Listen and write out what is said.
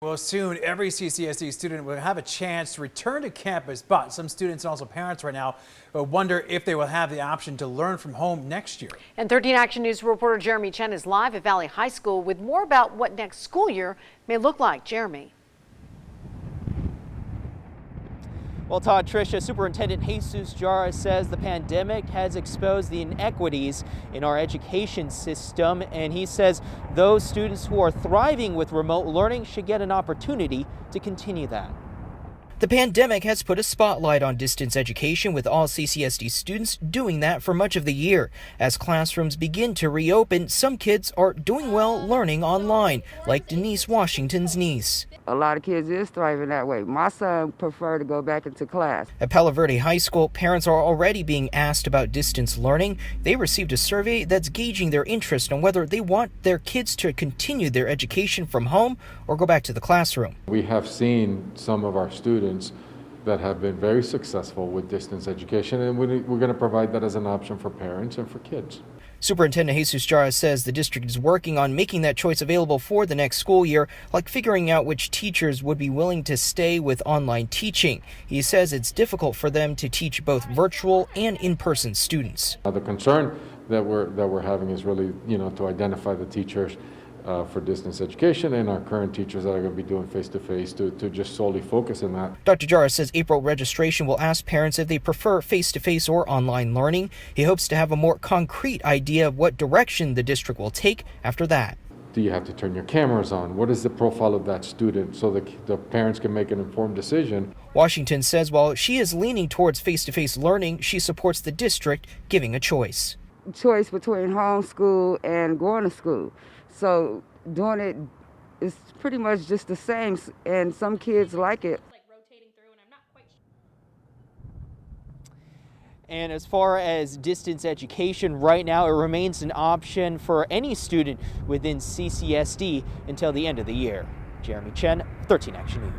Well, soon every CCSD student will have a chance to return to campus, but some students and also parents right now wonder if they will have the option to learn from home next year. And 13 Action News reporter Jeremy Chen is live at Valley High School with more about what next school year may look like. Jeremy. Well, Todd, Tricia, Superintendent Jesus Jara says the pandemic has exposed the inequities in our education system, and he says those students who are thriving with remote learning should get an opportunity to continue that. The pandemic has put a spotlight on distance education, with all CCSD students doing that for much of the year. As classrooms begin to reopen, some kids are doing well learning online, like Denise Washington's niece. A lot of kids is thriving that way. My son preferred to go back into class. At Palo Verde High School, parents are already being asked about distance learning. They received a survey that's gauging their interest on whether they want their kids to continue their education from home or go back to the classroom. We have seen some of our students that have been very successful with distance education, and we're going to provide that as an option for parents and for kids. Superintendent Jesus Jara says the district is working on making that choice available for the next school year, like figuring out which teachers would be willing to stay with online teaching. He says it's difficult for them to teach both virtual and in-person students. The concern that we're having is really, to identify the teachers for distance education and our current teachers that are going to be doing face-to-face to just solely focus on that. Dr. Jara says April registration will ask parents if they prefer face-to-face or online learning. He hopes to have a more concrete idea of what direction the district will take after that. Do you have to turn your cameras on? What is the profile of that student so that the parents can make an informed decision? Washington says while she is leaning towards face-to-face learning, she supports the district giving a choice. Choice between homeschool and going to school. So doing it is pretty much just the same, and some kids like it. And as far as distance education, right now it remains an option for any student within CCSD until the end of the year. Jeremy Chen, 13 Action News.